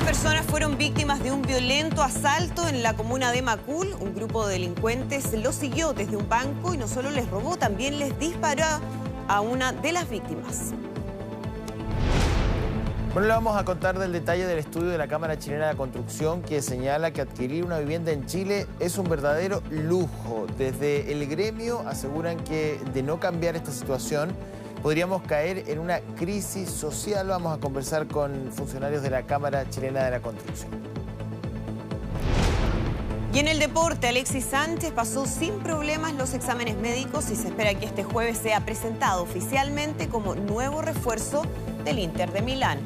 personas fueron víctimas de un violento asalto en la comuna de Macul. Un grupo de delincuentes los siguió desde un banco y no solo les robó, también les disparó a una de las víctimas. Bueno, le vamos a contar del detalle del estudio de la Cámara Chilena de Construcción que señala que adquirir una vivienda en Chile es un verdadero lujo. Desde el gremio aseguran que de no cambiar esta situación podríamos caer en una crisis social. Vamos a conversar con funcionarios de la Cámara Chilena de la Construcción. Y en el deporte, Alexis Sánchez pasó sin problemas los exámenes médicos y se espera que este jueves sea presentado oficialmente como nuevo refuerzo del Inter de Milán.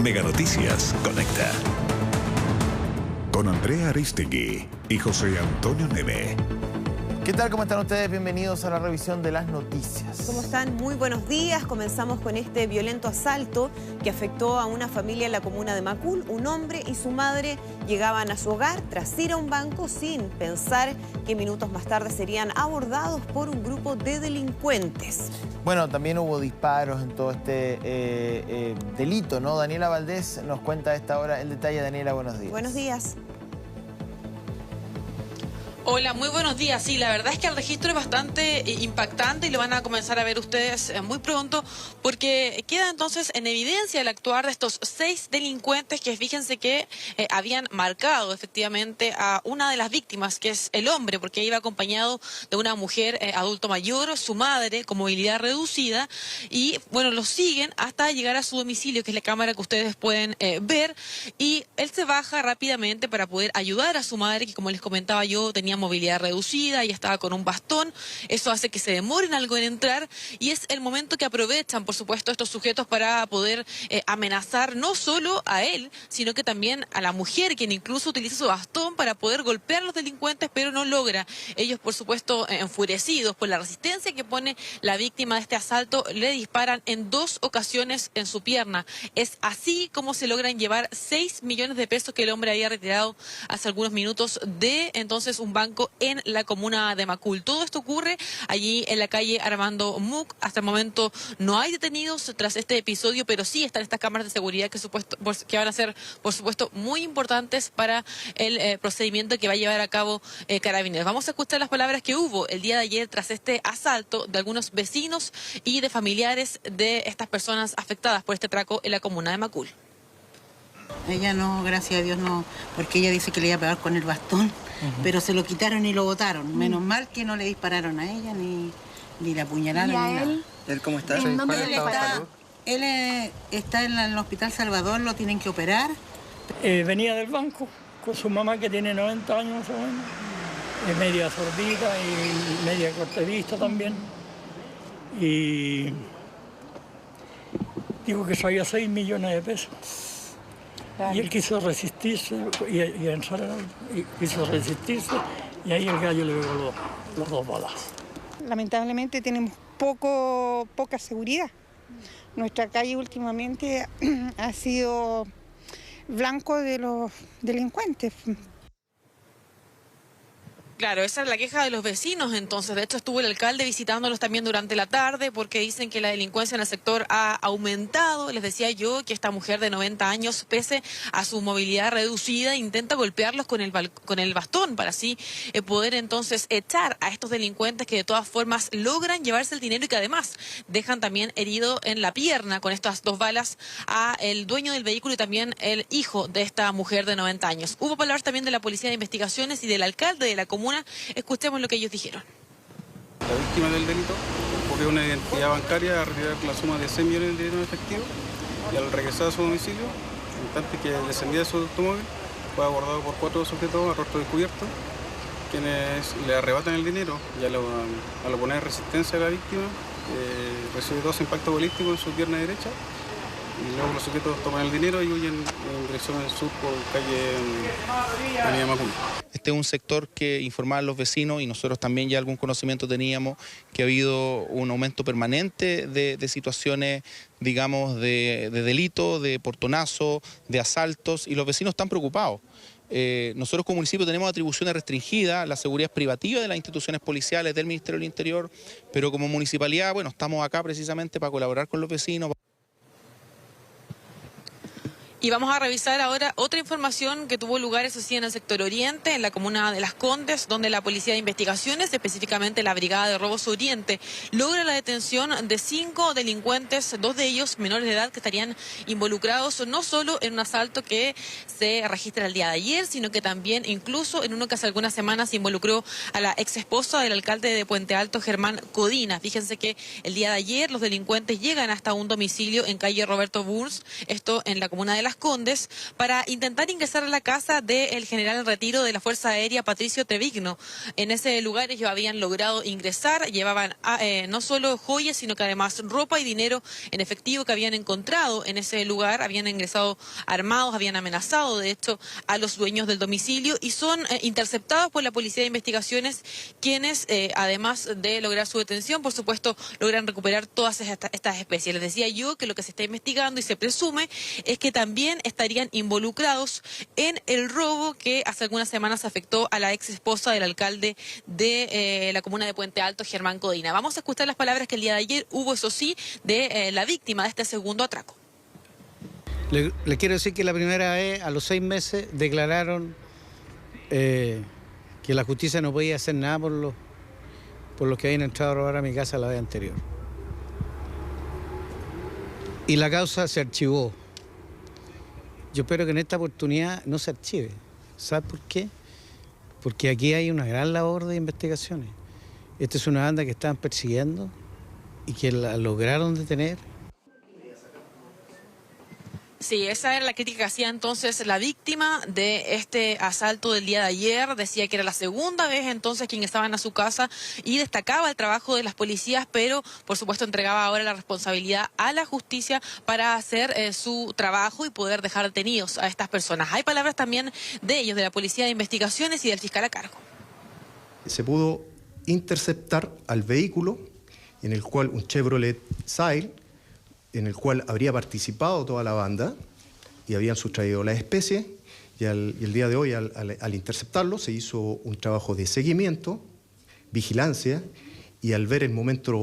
Mega Noticias Conecta. Con Andrea Aristegui y José Antonio Neve. ¿Qué tal? ¿Cómo están ustedes? Bienvenidos a la revisión de las noticias. ¿Cómo están? Muy buenos días. Comenzamos con este violento asalto que afectó a una familia en la comuna de Macul. Un hombre y su madre llegaban a su hogar tras ir a un banco sin pensar que minutos más tarde serían abordados por un grupo de delincuentes. Bueno, también hubo disparos en todo este delito, ¿no? Daniela Valdés nos cuenta a esta hora el detalle. Daniela, buenos días. Buenos días. Hola, muy buenos días. Sí, la verdad es que el registro es bastante impactante y lo van a comenzar a ver ustedes muy pronto porque queda entonces en evidencia el actuar de estos 6 delincuentes que fíjense que habían marcado efectivamente a una de las víctimas, que es el hombre, porque iba acompañado de una mujer adulto mayor, su madre con movilidad reducida y bueno, los siguen hasta llegar a su domicilio, que es la cámara que ustedes pueden ver, y él se baja rápidamente para poder ayudar a su madre, que como les comentaba yo tenía movilidad reducida y estaba con un bastón. Eso hace que se demoren algo en entrar y es el momento que aprovechan, por supuesto, estos sujetos para poder amenazar no solo a él, sino que también a la mujer, quien incluso utiliza su bastón para poder golpear a los delincuentes, pero no logra. Ellos, por supuesto, enfurecidos por la resistencia que pone la víctima de este asalto, le disparan en 2 ocasiones en su pierna. Es así como se logran llevar 6 millones de pesos que el hombre había retirado hace algunos minutos de entonces un banco en la comuna de Macul. Todo esto ocurre allí en la calle Armando Muck. Hasta el momento no hay detenidos tras este episodio, pero sí están estas cámaras de seguridad que van a ser, por supuesto, muy importantes para el procedimiento que va a llevar a cabo Carabineros. Vamos a escuchar las palabras que hubo el día de ayer tras este asalto de algunos vecinos y de familiares de estas personas afectadas por este atraco en la comuna de Macul. Ella no, gracias a Dios no, porque ella dice que le iba a pegar con el bastón, pero se lo quitaron y lo botaron. Menos mal que no le dispararon a ella, ni la apuñalaron, ni nada. ¿Él cómo está? Él está en el Hospital Salvador, lo tienen que operar. Venía del banco con su mamá que tiene 90 años más o menos, media sordita y media corta de vista también. Y dijo que sabía 6 millones de pesos. Y él quiso resistirse y entrar, quiso resistirse y ahí el gallo le pegó los 2 balas. Lamentablemente tenemos poca seguridad. Nuestra calle últimamente ha sido blanco de los delincuentes. Claro, esa es la queja de los vecinos, entonces. De hecho, estuvo el alcalde visitándolos también durante la tarde porque dicen que la delincuencia en el sector ha aumentado. Les decía yo que esta mujer de 90 años, pese a su movilidad reducida, intenta golpearlos con el bastón para así poder entonces echar a estos delincuentes que de todas formas logran llevarse el dinero y que además dejan también herido en la pierna con estas 2 balas a el dueño del vehículo y también el hijo de esta mujer de 90 años. Hubo palabras también de la Policía de Investigaciones y del alcalde de la comuna. Escuchemos lo que ellos dijeron. La víctima del delito ocurrió una identidad bancaria a retirar la suma de 6 millones de dinero en efectivo y al regresar a su domicilio, en tanto que descendía de su automóvil, fue abordado por 4 sujetos a rostro descubierto, quienes le arrebatan el dinero y al oponer resistencia a la víctima, recibe 2 impactos balísticos en su pierna derecha y luego los sujetos toman el dinero y huyen en dirección al sur por calle Avenida Macul. Este es un sector que informaban los vecinos y nosotros también ya algún conocimiento teníamos que ha habido un aumento permanente de situaciones, digamos, de delito, de portonazo, de asaltos, y los vecinos están preocupados. Nosotros como municipio tenemos atribuciones restringidas, la seguridad es privativa de las instituciones policiales, del Ministerio del Interior, pero como municipalidad, bueno, estamos acá precisamente para colaborar con los vecinos. Y vamos a revisar ahora otra información que tuvo lugar, eso sí, en el sector oriente, en la comuna de Las Condes, donde la Policía de Investigaciones, específicamente la Brigada de Robos Oriente, logra la detención de 5 delincuentes, 2 de ellos menores de edad, que estarían involucrados no solo en un asalto que se registra el día de ayer, sino que también incluso en uno que hace algunas semanas involucró a la ex esposa del alcalde de Puente Alto, Germán Codina. Fíjense que el día de ayer los delincuentes llegan hasta un domicilio en calle Roberto Burns, esto en la comuna de Las Condes, para intentar ingresar a la casa del general en retiro de la Fuerza Aérea, Patricio Trevigno. En ese lugar ellos habían logrado ingresar, llevaban no solo joyas, sino que además ropa y dinero en efectivo que habían encontrado en ese lugar. Habían ingresado armados, habían amenazado de hecho a los dueños del domicilio y son interceptados por la Policía de Investigaciones, quienes además de lograr su detención, por supuesto, logran recuperar todas estas especies. Les decía yo que lo que se está investigando y se presume es que también estarían involucrados en el robo que hace algunas semanas afectó a la ex esposa del alcalde de la comuna de Puente Alto, Germán Codina. Vamos a escuchar las palabras que el día de ayer hubo, eso sí, de la víctima de este segundo atraco. Le quiero decir que la primera vez, a los 6 meses, declararon que la justicia no podía hacer nada por los que habían entrado a robar a mi casa la vez anterior. Y la causa se archivó. Yo espero que en esta oportunidad no se archive. ¿Sabe por qué? Porque aquí hay una gran labor de investigaciones. Esta es una banda que estaban persiguiendo y que la lograron detener. Sí, esa era la crítica que hacía entonces la víctima de este asalto del día de ayer. Decía que era la segunda vez entonces que ingresaban a su casa y destacaba el trabajo de las policías, pero por supuesto entregaba ahora la responsabilidad a la justicia para hacer su trabajo y poder dejar detenidos a estas personas. Hay palabras también de ellos, de la Policía de Investigaciones y del fiscal a cargo. Se pudo interceptar al vehículo en el cual un Chevrolet Sail, en el cual habría participado toda la banda y habían sustraído las especies, y el día de hoy al interceptarlo se hizo un trabajo de seguimiento, vigilancia, y al ver el momento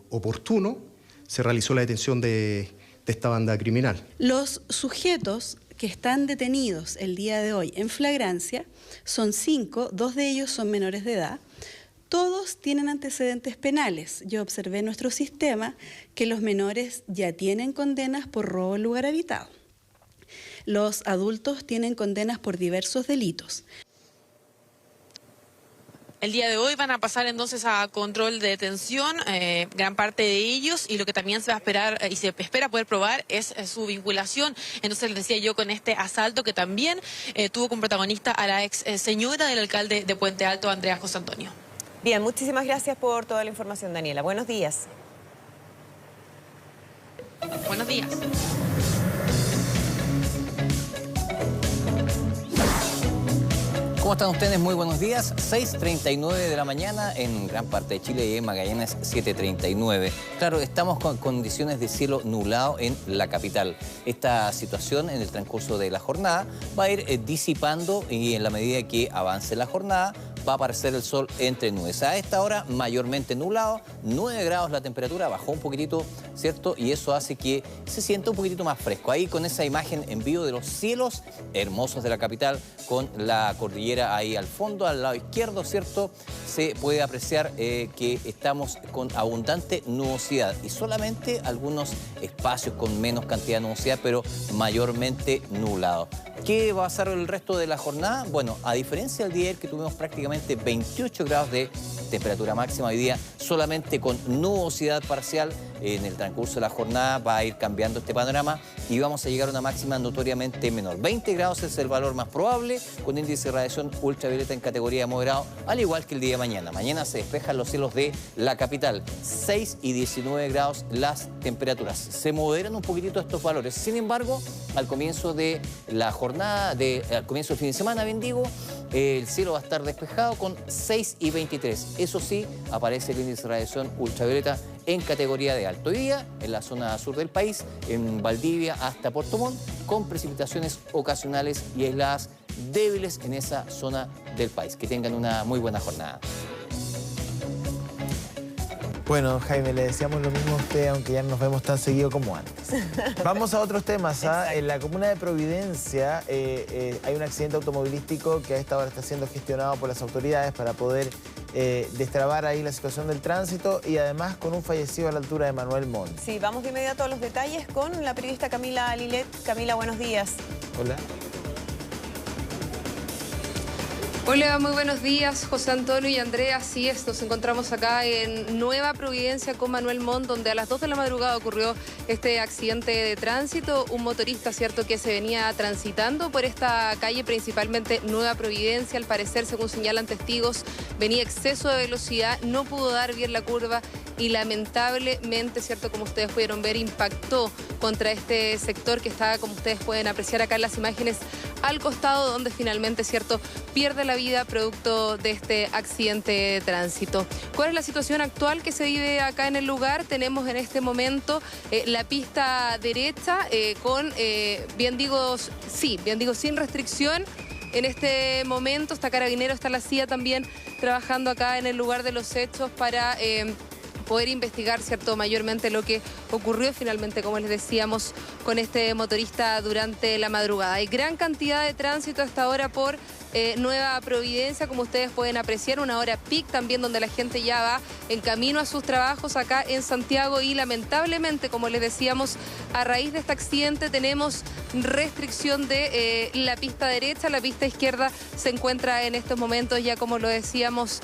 oportuno se realizó la detención de esta banda criminal. Los sujetos que están detenidos el día de hoy en flagrancia son 5, 2 de ellos son menores de edad. Todos tienen antecedentes penales. Yo observé en nuestro sistema que los menores ya tienen condenas por robo en lugar habitado. Los adultos tienen condenas por diversos delitos. El día de hoy van a pasar entonces a control de detención, gran parte de ellos, y lo que también se va a esperar y se espera poder probar es su vinculación. Entonces les decía yo, con este asalto que también tuvo como protagonista a la ex señora del alcalde de Puente Alto, Andrea José Antonio. Bien, muchísimas gracias por toda la información, Daniela. Buenos días. Buenos días. ¿Cómo están ustedes? Muy buenos días. 6:39 de la mañana en gran parte de Chile y en Magallanes 7:39. Claro, estamos con condiciones de cielo nublado en la capital. Esta situación en el transcurso de la jornada va a ir disipando y en la medida que avance la jornada va a aparecer el sol entre nubes. A esta hora mayormente nublado, 9 grados la temperatura, bajó un poquitito, ¿cierto? Y eso hace que se sienta un poquitito más fresco. Ahí con esa imagen en vivo de los cielos hermosos de la capital, con la cordillera ahí al fondo, al lado izquierdo, ¿cierto? Se puede apreciar que estamos con abundante nubosidad y solamente algunos espacios con menos cantidad de nubosidad, pero mayormente nublado. ¿Qué va a pasar el resto de la jornada? Bueno, a diferencia del día de ayer que tuvimos prácticamente 28 grados de Temperatura máxima hoy día solamente con nubosidad parcial. En el transcurso de la jornada va a ir cambiando este panorama y vamos a llegar a una máxima notoriamente menor. 20 grados es el valor más probable, con índice de radiación ultravioleta en categoría de moderado, al igual que el día de mañana. Mañana se despejan los cielos de la capital. 6 y 19 grados las temperaturas. Se moderan un poquitito estos valores. Sin embargo, al comienzo de la jornada, al comienzo del fin de semana, bien digo, el cielo va a estar despejado con 6 y 23. Eso sí, aparece el índice de radiación ultravioleta en categoría de alto. Hoy día, en la zona sur del país, en Valdivia hasta Puerto Montt, con precipitaciones ocasionales y aisladas débiles en esa zona del país. Que tengan una muy buena jornada. Bueno, Jaime, le decíamos lo mismo a usted, aunque ya no nos vemos tan seguido como antes. Vamos a otros temas. En la comuna de Providencia hay un accidente automovilístico que a esta hora está siendo gestionado por las autoridades para poder destrabar ahí la situación del tránsito y además con un fallecido a la altura de Manuel Montt. Sí, vamos de inmediato a los detalles con la periodista Camila Lilet. Camila, buenos días. Hola. Hola, muy buenos días, José Antonio y Andrea. Así es, nos encontramos acá en Nueva Providencia con Manuel Montt, donde a las 2 de la madrugada ocurrió este accidente de tránsito. Un motorista, cierto, que se venía transitando por esta calle, principalmente Nueva Providencia. Al parecer, según señalan testigos, venía exceso de velocidad, no pudo dar bien la curva y lamentablemente, cierto, como ustedes pudieron ver, impactó contra este sector que está, como ustedes pueden apreciar acá en las imágenes, al costado, donde finalmente, cierto, pierde la vida producto de este accidente de tránsito. ¿Cuál es la situación actual que se vive acá en el lugar? Tenemos en este momento la pista derecha con, bien digo, sin restricción. En este momento está Carabinero, está la CIA también trabajando acá en el lugar de los hechos para poder investigar, cierto, mayormente lo que ocurrió finalmente, como les decíamos, con este motorista durante la madrugada. Hay gran cantidad de tránsito hasta ahora por Nueva Providencia, como ustedes pueden apreciar, una hora peak también donde la gente ya va en camino a sus trabajos acá en Santiago y lamentablemente, como les decíamos, a raíz de este accidente tenemos restricción de la pista derecha. La pista izquierda se encuentra en estos momentos ya, como lo decíamos,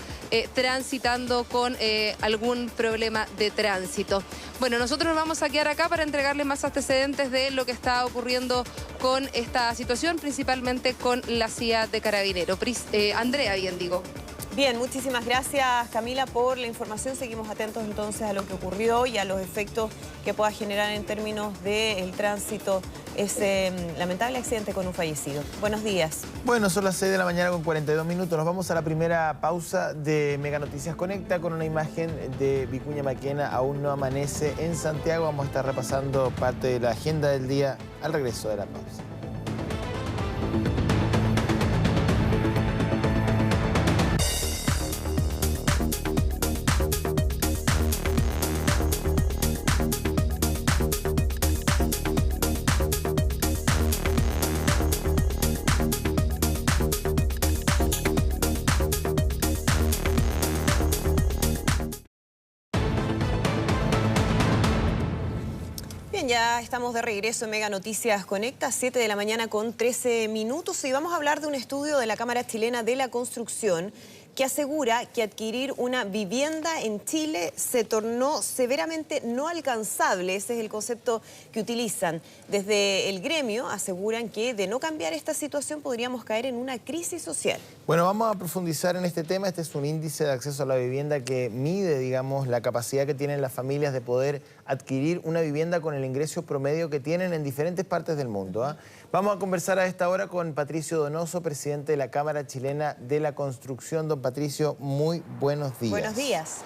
transitando con algún problema de tránsito. Bueno, nosotros nos vamos a quedar acá para entregarles más antecedentes de lo que está ocurriendo con esta situación, principalmente con la CIA de Carabinero. Andrea, bien digo. Bien, muchísimas gracias, Camila, por la información. Seguimos atentos entonces a lo que ocurrió y a los efectos que pueda generar en términos del tránsito ese lamentable accidente con un fallecido. Buenos días. Bueno, son las 6 de la mañana con 42 minutos. Nos vamos a la primera pausa de Mega Noticias Conecta con una imagen de Vicuña Maquena. Aún no amanece en Santiago. Vamos a estar repasando parte de la agenda del día al regreso de la pausa. Ya estamos de regreso en Mega Noticias Conecta, 7 de la mañana con 13 minutos y vamos a hablar de un estudio de la Cámara Chilena de la Construcción que asegura que adquirir una vivienda en Chile se tornó severamente no alcanzable. Ese es el concepto que utilizan. Desde el gremio aseguran que de no cambiar esta situación podríamos caer en una crisis social. Bueno, vamos a profundizar en este tema. Este es un índice de acceso a la vivienda que mide, digamos, la capacidad que tienen las familias de poder adquirir una vivienda con el ingreso promedio que tienen en diferentes partes del mundo. Vamos a conversar a esta hora con Patricio Donoso, presidente de la Cámara Chilena de la Construcción. Don Patricio, muy buenos días. Buenos días.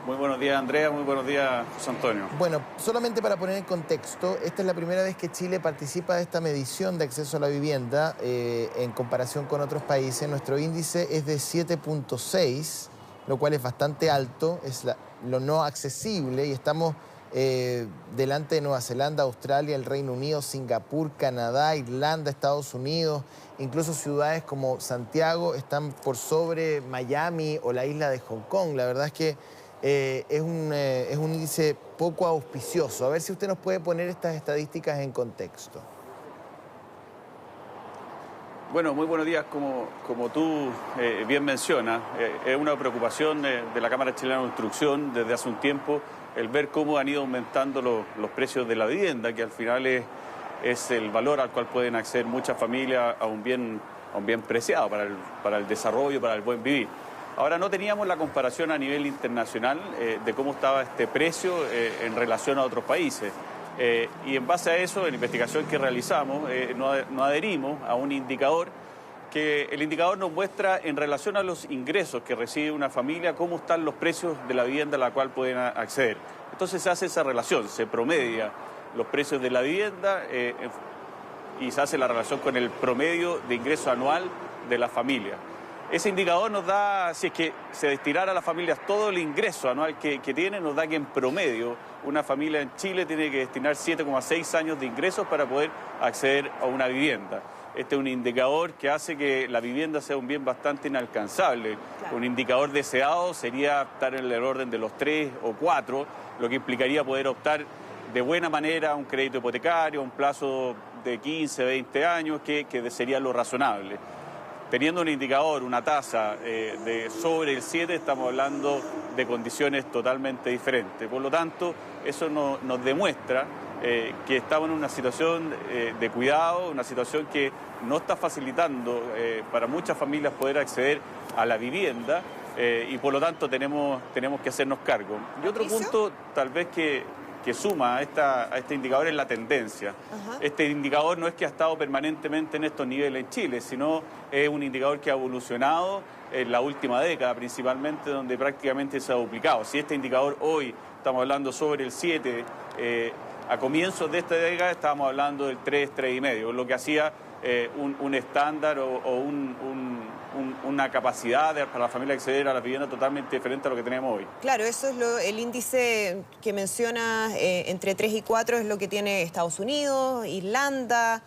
Muy buenos días, Andrea. Muy buenos días, José Antonio. Bueno, solamente para poner en contexto, esta es la primera vez que Chile participa de esta medición de acceso a la vivienda en comparación con otros países. Nuestro índice es de 7.6, lo cual es bastante alto, es lo no accesible y estamos delante de Nueva Zelanda, Australia, el Reino Unido, Singapur, Canadá, Irlanda, Estados Unidos, incluso ciudades como Santiago están por sobre Miami o la isla de Hong Kong. La verdad es que es un índice poco auspicioso. A ver si usted nos puede poner estas estadísticas en contexto. Bueno, muy buenos días. Como tú bien mencionas, es una preocupación de la Cámara Chilena de Construcción desde hace un tiempo el ver cómo han ido aumentando los precios de la vivienda, que al final es el valor al cual pueden acceder muchas familias a un bien preciado para el desarrollo, para el buen vivir. Ahora, no teníamos la comparación a nivel internacional de cómo estaba este precio en relación a otros países. Y en base a eso, en la investigación que realizamos, nos adherimos a un indicador que el indicador nos muestra en relación a los ingresos que recibe una familia, cómo están los precios de la vivienda a la cual pueden acceder. Entonces se hace esa relación, se promedia los precios de la vivienda y se hace la relación con el promedio de ingreso anual de la familia. Ese indicador nos da, si es que se destinara a las familias todo el ingreso anual que tienen, nos da que en promedio una familia en Chile tiene que destinar 7,6 años de ingresos para poder acceder a una vivienda. Este es un indicador que hace que la vivienda sea un bien bastante inalcanzable. Claro. Un indicador deseado sería estar en el orden de los 3 o 4, lo que implicaría poder optar de buena manera a un crédito hipotecario, un plazo de 15, 20 años, que sería lo razonable. Teniendo un indicador, una tasa de sobre el 7, estamos hablando de condiciones totalmente diferentes. Por lo tanto, eso nos demuestra que estamos en una situación de cuidado, una situación que no está facilitando para muchas familias poder acceder a la vivienda y por lo tanto tenemos que hacernos cargo. Y otro punto tal vez que suma a este indicador es la tendencia. Ajá. Este indicador no es que ha estado permanentemente en estos niveles en Chile, sino es un indicador que ha evolucionado en la última década principalmente, donde prácticamente se ha duplicado. Si este indicador hoy estamos hablando sobre el 7, a comienzos de esta década estábamos hablando del 3, 3,5, lo que hacía un estándar o una capacidad para la familia acceder a la vivienda totalmente diferente a lo que tenemos hoy. Claro, eso es el índice que menciona entre 3 y 4 es lo que tiene Estados Unidos, Irlanda,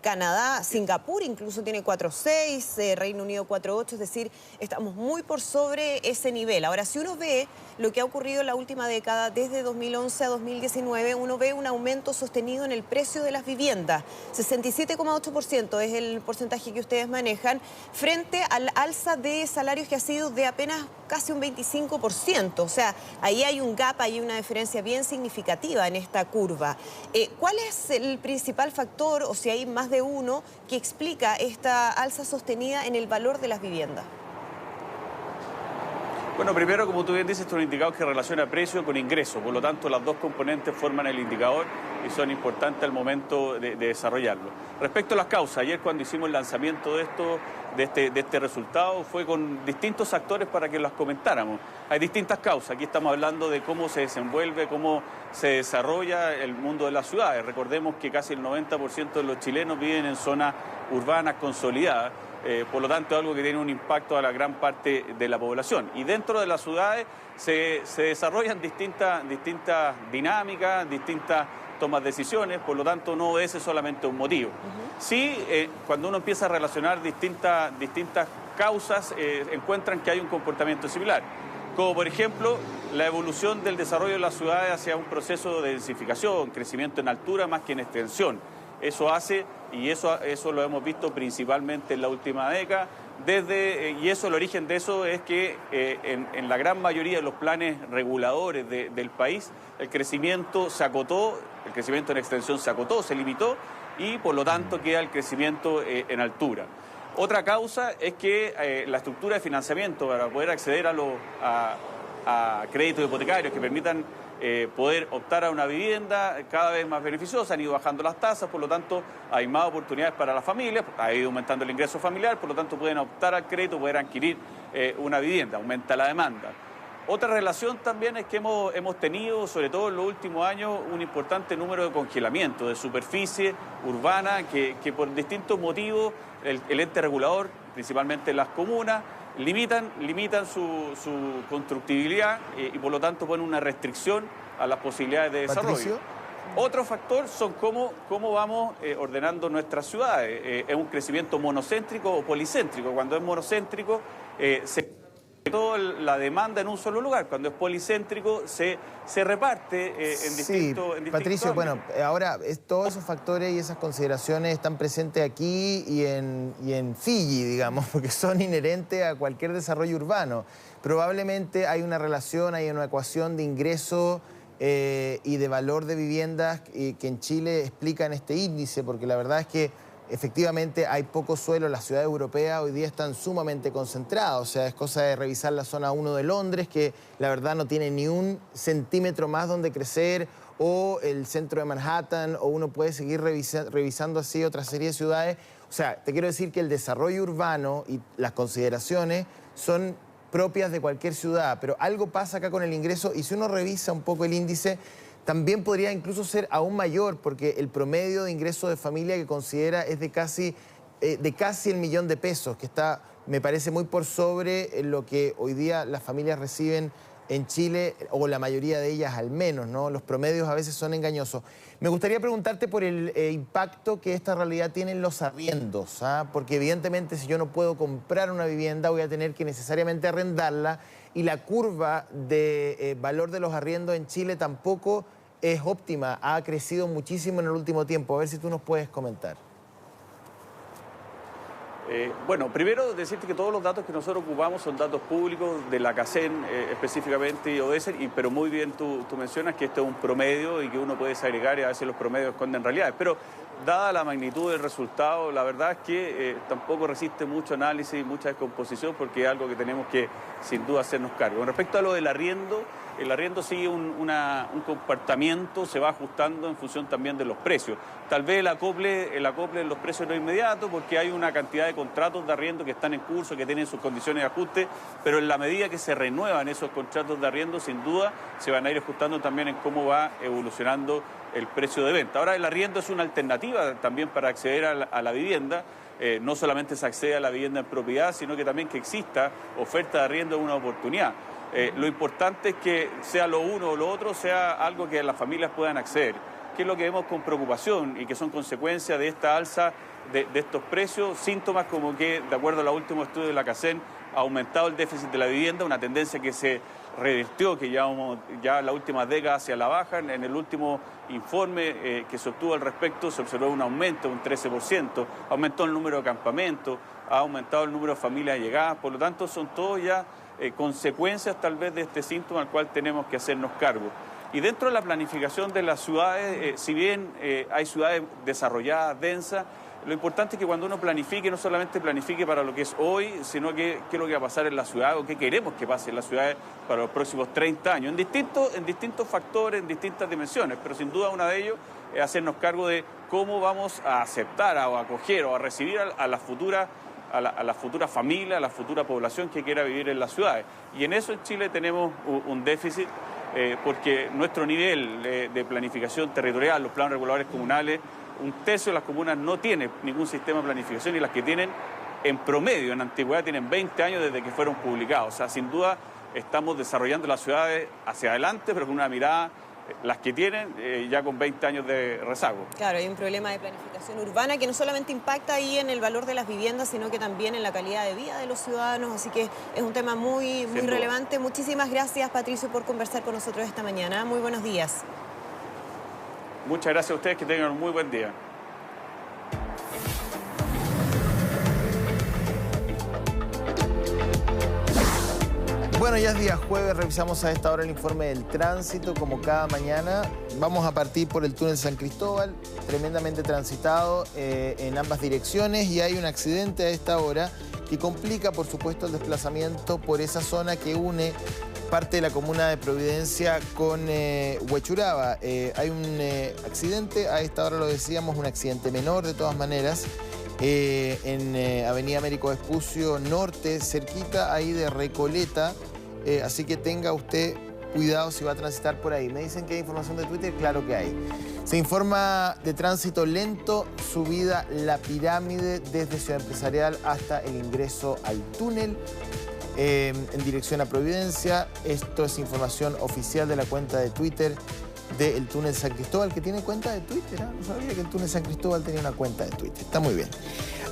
Canadá, Singapur incluso tiene 4,6, Reino Unido 4,8, es decir, estamos muy por sobre ese nivel. Ahora, si uno ve lo que ha ocurrido en la última década, desde 2011 a 2019, uno ve un aumento sostenido en el precio de las viviendas. 67,8% es el porcentaje que ustedes manejan, frente al alza de salarios que ha sido de apenas casi un 25%. O sea, ahí hay un gap, hay una diferencia bien significativa en esta curva. ¿Cuál es el principal factor, o si hay más de uno, que explica esta alza sostenida en el valor de las viviendas? Bueno, primero, como tú bien dices, esto es un indicador que relaciona precio con ingreso. Por lo tanto, las dos componentes forman el indicador y son importantes al momento de desarrollarlo. Respecto a las causas, ayer cuando hicimos el lanzamiento de este resultado fue con distintos actores para que las comentáramos. Hay distintas causas. Aquí estamos hablando de cómo se desenvuelve, cómo se desarrolla el mundo de las ciudades. Recordemos que casi el 90% de los chilenos viven en zonas urbanas consolidadas. Por lo tanto, es algo que tiene un impacto a la gran parte de la población. Y dentro de las ciudades se desarrollan distintas dinámicas, distintas tomas de decisiones, por lo tanto no es solamente un motivo. Sí, cuando uno empieza a relacionar distintas causas, encuentran que hay un comportamiento similar. Como por ejemplo, la evolución del desarrollo de las ciudades hacia un proceso de densificación, crecimiento en altura más que en extensión. Eso hace, y eso lo hemos visto principalmente en la última década, y el origen de eso es que en la gran mayoría de los planes reguladores del país, el crecimiento se acotó, el crecimiento en extensión se acotó, se limitó, y por lo tanto queda el crecimiento en altura. Otra causa es que la estructura de financiamiento para poder acceder a créditos hipotecarios que permitan poder optar a una vivienda cada vez más beneficiosa, han ido bajando las tasas, por lo tanto hay más oportunidades para las familias, ha ido aumentando el ingreso familiar, por lo tanto pueden optar al crédito, poder adquirir una vivienda, aumenta la demanda. Otra relación también es que hemos tenido, sobre todo en los últimos años, un importante número de congelamientos de superficie urbana que por distintos motivos el ente regulador, principalmente las comunas, limitan su constructibilidad y por lo tanto ponen una restricción a las posibilidades de desarrollo. Patricio. Otro factor son cómo vamos ordenando nuestras ciudades. ¿Es un crecimiento monocéntrico o policéntrico? Cuando es monocéntrico, Toda la demanda en un solo lugar. Cuando es policéntrico se reparte en distintos Patricio, ámbitos. bueno, ahora todos esos factores y esas consideraciones están presentes aquí y en Fiji, digamos, porque son inherentes a cualquier desarrollo urbano. Probablemente hay una relación, hay una ecuación de ingreso y de valor de viviendas que en Chile explican este índice, porque la verdad es que efectivamente hay poco suelo, las ciudades europeas hoy día están sumamente concentradas, o sea, es cosa de revisar la zona 1 de Londres, que la verdad no tiene ni un centímetro más donde crecer, o el centro de Manhattan, o uno puede seguir revisando así otra serie de ciudades. O sea, te quiero decir que el desarrollo urbano y las consideraciones son propias de cualquier ciudad, pero algo pasa acá con el ingreso, y si uno revisa un poco el índice, también podría incluso ser aún mayor, porque el promedio de ingreso de familia que considera es de casi el $1.000.000, que está, me parece, muy por sobre lo que hoy día las familias reciben en Chile, o la mayoría de ellas al menos, ¿no? Los promedios a veces son engañosos. Me gustaría preguntarte por el impacto que esta realidad tiene en los arriendos, ¿ah? Porque evidentemente si yo no puedo comprar una vivienda voy a tener que necesariamente arrendarla, y la curva de valor de los arriendos en Chile tampoco es óptima, ha crecido muchísimo en el último tiempo. A ver si tú nos puedes comentar. Bueno, primero decirte que todos los datos que nosotros ocupamos son datos públicos de la CACEN específicamente y ODESER, pero muy bien tú mencionas que esto es un promedio y que uno puede desagregar y a veces los promedios esconden realidades. Pero dada la magnitud del resultado, la verdad es que tampoco resiste mucho análisis y mucha descomposición, porque es algo que tenemos que sin duda hacernos cargo. Con respecto a lo del arriendo, el arriendo sigue un comportamiento, se va ajustando en función también de los precios. Tal vez el acople en los precios no es inmediato, porque hay una cantidad de contratos de arriendo que están en curso, que tienen sus condiciones de ajuste, pero en la medida que se renuevan esos contratos de arriendo, sin duda se van a ir ajustando también en cómo va evolucionando el precio de venta. Ahora, el arriendo es una alternativa también para acceder a la vivienda. No solamente se accede a la vivienda en propiedad, sino que también que exista oferta de arriendo es una oportunidad. Lo importante es que sea lo uno o lo otro, sea algo que las familias puedan acceder, que es lo que vemos con preocupación y que son consecuencias de esta alza de estos precios, síntomas como que, de acuerdo a los últimos estudios de la CACEN, ha aumentado el déficit de la vivienda, una tendencia que se revirtió, que ya en las últimas décadas hacia la baja. En el último informe que se obtuvo al respecto se observó un aumento, un 13%, aumentó el número de campamentos, ha aumentado el número de familias llegadas, por lo tanto son todos ya consecuencias tal vez de este síntoma al cual tenemos que hacernos cargo. Y dentro de la planificación de las ciudades, si bien hay ciudades desarrolladas, densas, lo importante es que cuando uno planifique, no solamente planifique para lo que es hoy, sino que qué es lo que va a pasar en la ciudad o qué queremos que pase en las ciudades para los próximos 30 años, en distintos factores, en distintas dimensiones, pero sin duda uno de ellos es hacernos cargo de cómo vamos a aceptar o a acoger o a recibir a la futura familia, a la futura población que quiera vivir en las ciudades. Y en eso en Chile tenemos un déficit, porque nuestro nivel de planificación territorial, los planos reguladores comunales, un tercio de las comunas no tiene ningún sistema de planificación, y las que tienen en promedio, en antigüedad, tienen 20 años desde que fueron publicados. O sea, sin duda estamos desarrollando las ciudades hacia adelante, pero con una mirada, las que tienen ya con 20 años de rezago. Claro, hay un problema de planificación urbana que no solamente impacta ahí en el valor de las viviendas, sino que también en la calidad de vida de los ciudadanos, así que es un tema muy relevante. Muchísimas gracias, Patricio, por conversar con nosotros esta mañana. Muy buenos días. Muchas gracias a ustedes, que tengan un muy buen día. Bueno, ya es día jueves, revisamos a esta hora el informe del tránsito, como cada mañana. Vamos a partir por el túnel San Cristóbal, tremendamente transitado en ambas direcciones, y hay un accidente a esta hora que complica, por supuesto, el desplazamiento por esa zona que une parte de la comuna de Providencia con Huechuraba. Hay un accidente, a esta hora lo decíamos, un accidente menor de todas maneras, en Avenida Américo Vespucio Norte, cerquita ahí de Recoleta, así que tenga usted cuidado si va a transitar por ahí. Me dicen que hay información de Twitter, claro que hay. Se informa de tránsito lento, subida La Pirámide desde Ciudad Empresarial hasta el ingreso al túnel, en dirección a Providencia. Esto es información oficial de la cuenta de Twitter del túnel San Cristóbal, que tiene cuenta de Twitter. No sabía que el túnel San Cristóbal tenía una cuenta de Twitter. Está muy bien.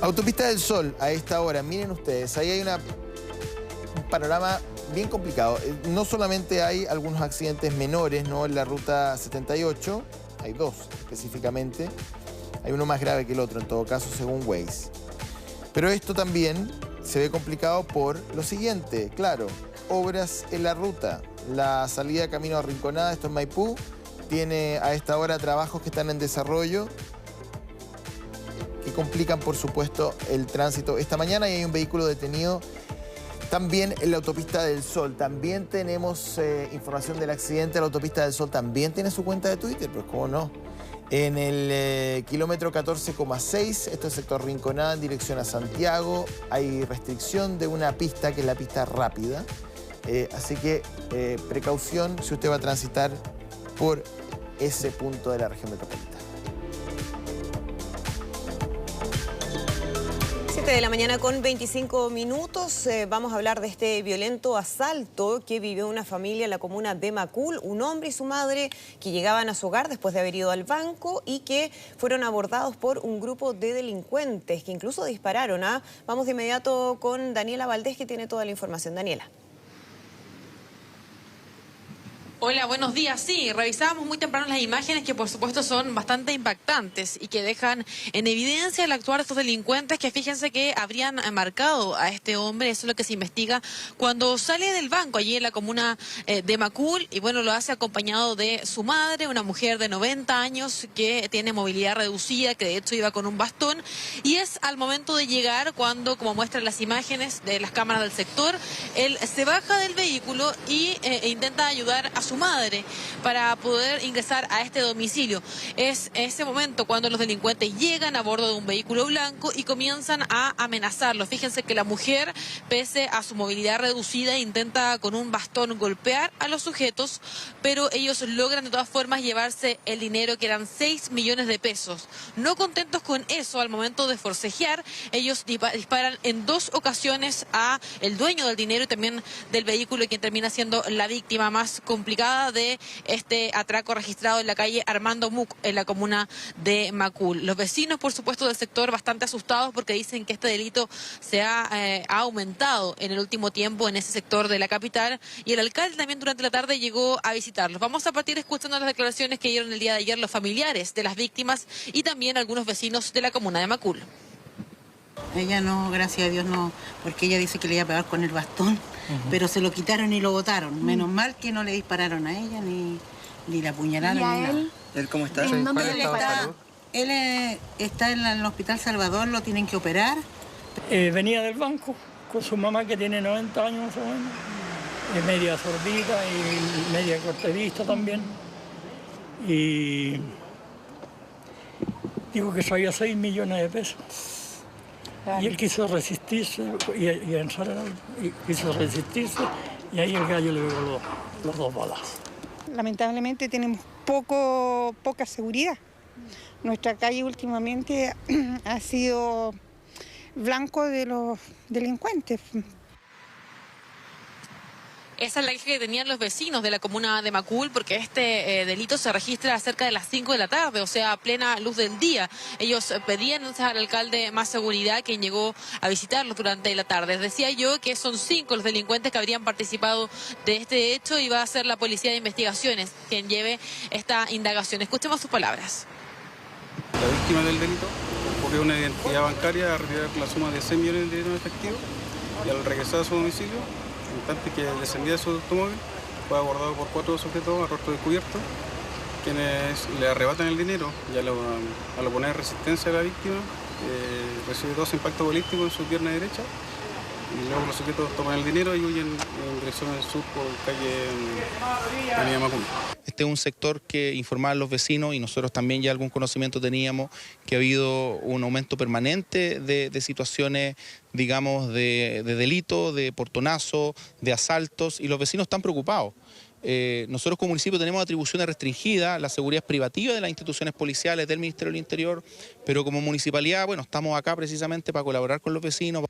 Autopista del Sol, a esta hora, miren ustedes, ahí hay un panorama bien complicado. No solamente hay algunos accidentes menores, ¿no?, en la ruta 78, hay dos específicamente. Hay uno más grave que el otro, en todo caso, según Waze. Pero esto también se ve complicado por lo siguiente, claro, obras en la ruta. La salida camino a Rinconada, esto en Maipú, tiene a esta hora trabajos que están en desarrollo que complican, por supuesto, el tránsito esta mañana, y hay un vehículo detenido también en la autopista del Sol. También tenemos información del accidente. La autopista del Sol también tiene su cuenta de Twitter, pues cómo no. En el kilómetro 14,6, esto es sector Rinconada en dirección a Santiago, hay restricción de una pista que es la pista rápida. Así que precaución si usted va a transitar por ese punto de la región metropolitana. 7 de la mañana con 25 minutos. Vamos a hablar de este violento asalto que vivió una familia en la comuna de Macul. Un hombre y su madre que llegaban a su hogar después de haber ido al banco y que fueron abordados por un grupo de delincuentes que incluso dispararon. Vamos de inmediato con Daniela Valdés, que tiene toda la información. Daniela. Hola, buenos días. Sí, revisábamos muy temprano las imágenes que por supuesto son bastante impactantes y que dejan en evidencia el actuar de estos delincuentes que fíjense que habrían marcado a este hombre. Eso es lo que se investiga cuando sale del banco allí en la comuna de Macul, y bueno, lo hace acompañado de su madre, una mujer de 90 años que tiene movilidad reducida, que de hecho iba con un bastón, y es al momento de llegar cuando, como muestran las imágenes de las cámaras del sector, él se baja del vehículo y intenta ayudar a su madre para poder ingresar a este domicilio. Es ese momento cuando los delincuentes llegan a bordo de un vehículo blanco y comienzan a amenazarlo. Fíjense que la mujer, pese a su movilidad reducida, intenta con un bastón golpear a los sujetos, pero ellos logran de todas formas llevarse el dinero, que eran 6 millones de pesos. No contentos con eso, al momento de forcejear, ellos disparan en 2 ocasiones a el dueño del dinero y también del vehículo, quien termina siendo la víctima más complicada de este atraco registrado en la calle Armando Muc, en la comuna de Macul. Los vecinos, por supuesto, del sector bastante asustados porque dicen que este delito se ha aumentado en el último tiempo en ese sector de la capital, y el alcalde también durante la tarde llegó a visitarlos. Vamos a partir escuchando las declaraciones que dieron el día de ayer los familiares de las víctimas y también algunos vecinos de la comuna de Macul. Ella no, gracias a Dios no, porque ella dice que le iba a pegar con el bastón, pero se lo quitaron y lo botaron. Menos mal que no le dispararon a ella, ni la apuñalaron, ni nada. ¿Él cómo está? Él está en el Hospital Salvador, lo tienen que operar. Venía del banco con su mamá, que tiene 90 años más o menos. Es media sordita y media corte vista también. Y digo que traía 6 millones de pesos. Y él quiso resistirse y entrar, y quiso resistirse, y ahí el gallo le pegó los 2 balazos. Lamentablemente tenemos poca seguridad. Nuestra calle últimamente ha sido blanco de los delincuentes. Esa es la queja que tenían los vecinos de la comuna de Macul, porque este delito se registra cerca de las 5 de la tarde, o sea, a plena luz del día. Ellos pedían entonces al alcalde más seguridad, quien llegó a visitarlos durante la tarde. Les decía yo que son 5 los delincuentes que habrían participado de este hecho, y va a ser la Policía de Investigaciones quien lleve esta indagación. Escuchemos sus palabras. La víctima del delito ocurrió una identidad bancaria a retirar la suma de 6 millones de dinero en efectivo, y al regresar a su domicilio, en instante que descendía de su automóvil, fue abordado por 4 sujetos a rostro descubierto, quienes le arrebatan el dinero, y al oponer resistencia a la víctima, recibe 2 impactos balísticos en su pierna derecha, y luego los sujetos toman el dinero y huyen en dirección al sur por calle Avenida Macul. Este es un sector que informaban los vecinos, y nosotros también ya algún conocimiento teníamos, que ha habido un aumento permanente de situaciones, digamos, de delito, de portonazo, de asaltos, y los vecinos están preocupados. Nosotros como municipio tenemos atribuciones restringidas, la seguridad es privativa de las instituciones policiales, del Ministerio del Interior, pero como municipalidad, bueno, estamos acá precisamente para colaborar con los vecinos.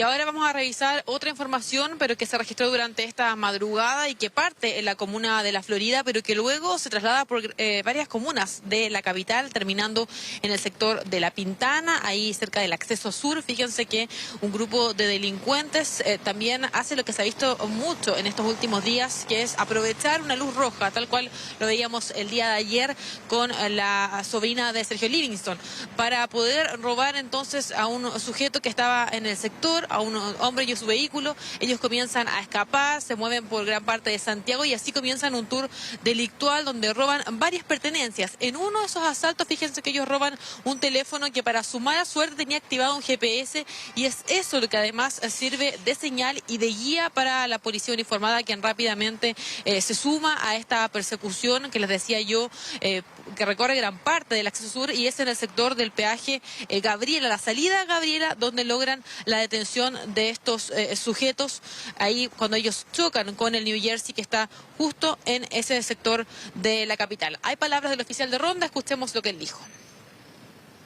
Y ahora vamos a revisar otra información, pero que se registró durante esta madrugada y que parte en la comuna de La Florida, pero que luego se traslada por varias comunas de la capital, terminando en el sector de La Pintana, ahí cerca del acceso sur. Fíjense que un grupo de delincuentes también hace lo que se ha visto mucho en estos últimos días, que es aprovechar una luz roja, tal cual lo veíamos el día de ayer con la sobrina de Sergio Livingston, para poder robar entonces a un sujeto que estaba en el sector, a un hombre y su vehículo. Ellos comienzan a escapar, se mueven por gran parte de Santiago y así comienzan un tour delictual donde roban varias pertenencias. En uno de esos asaltos, fíjense que ellos roban un teléfono que para su mala suerte tenía activado un GPS, y es eso lo que además sirve de señal y de guía para la policía uniformada, quien rápidamente se suma a esta persecución que les decía yo, que recorre gran parte del acceso sur, y es en el sector del peaje Gabriela, la salida Gabriela, donde logran la detención de estos sujetos, ahí cuando ellos chocan con el New Jersey, que está justo en ese sector de la capital. Hay palabras del oficial de ronda, escuchemos lo que él dijo.